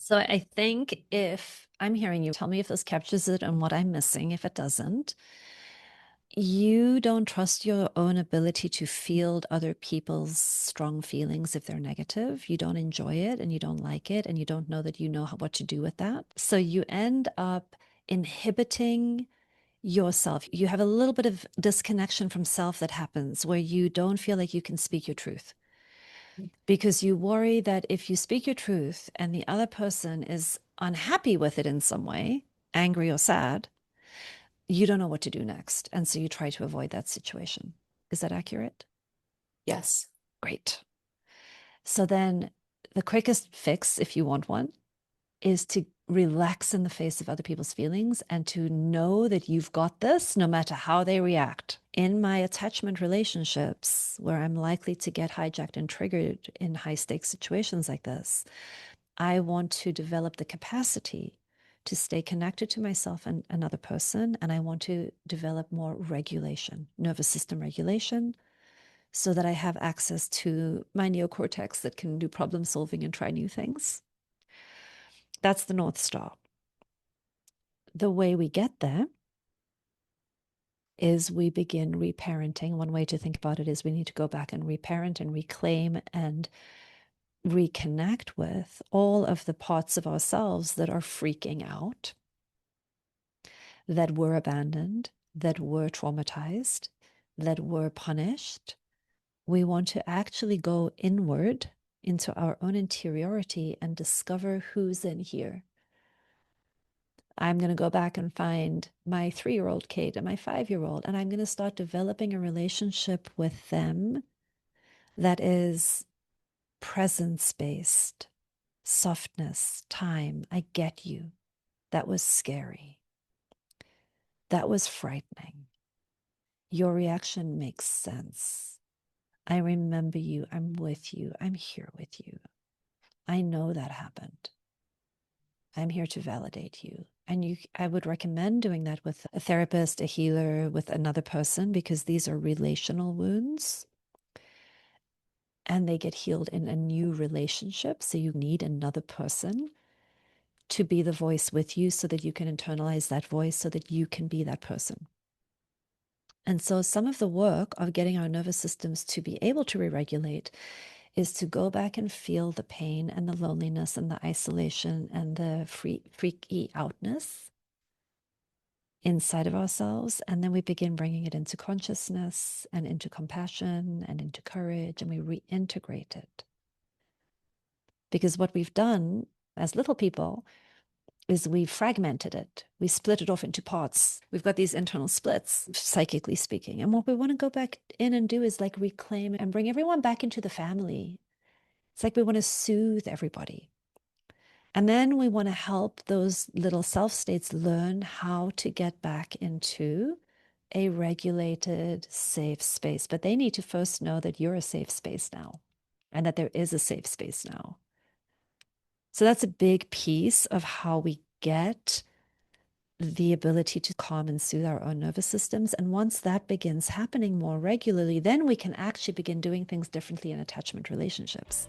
So I think if I'm hearing you, tell me if this captures it and what I'm missing. If it doesn't, you don't trust your own ability to field other people's strong feelings if they're negative. You don't enjoy it and you don't like it and you don't know that you know what to do with that. So you end up inhibiting yourself. You have a little bit of disconnection from self that happens where you don't feel like you can speak your truth because you worry that if you speak your truth and the other person is unhappy with it in some way, angry or sad, you don't know what to do next. And so you try to avoid that situation. Is that accurate? Yes. Great. So then the quickest fix, if you want one, is to relax in the face of other people's feelings and to know that you've got this no matter how they react. In my attachment relationships, where I'm likely to get hijacked and triggered in high stakes situations like this, I want to develop the capacity to stay connected to myself and another person. And I want to develop more regulation, nervous system regulation, so that I have access to my neocortex that can do problem solving and try new things. That's the North Star. The way we get there is we begin reparenting. One way to think about it is we need to go back and reparent and reclaim and reconnect with all of the parts of ourselves that are freaking out, that were abandoned, that were traumatized, that were punished. We want to actually go inward into our own interiority and discover who's in here. I'm going to go back and find my 3-year-old Kate and my 5-year-old, and I'm going to start developing a relationship with them that is presence based, softness, time. I get you. That was scary. That was frightening. Your reaction makes sense. I remember you. I'm with you. I'm here with you. I know that happened. I'm here to validate you. And I would recommend doing that with a therapist, a healer, with another person, because these are relational wounds and they get healed in a new relationship. So you need another person to be the voice with you so that you can internalize that voice so that you can be that person. And so some of the work of getting our nervous systems to be able to re-regulate is to go back and feel the pain and the loneliness and the isolation and the freaky outness inside of ourselves. And then we begin bringing it into consciousness and into compassion and into courage, and we reintegrate it. Because what we've done as little people is we fragmented it. We split it off into parts. We've got these internal splits, psychically speaking. And what we want to go back in and do is like reclaim and bring everyone back into the family. It's like we want to soothe everybody. And then we want to help those little self states learn how to get back into a regulated, safe space. But they need to first know that you're a safe space now and that there is a safe space now. So that's a big piece of how we get the ability to calm and soothe our own nervous systems. And once that begins happening more regularly, then we can actually begin doing things differently in attachment relationships.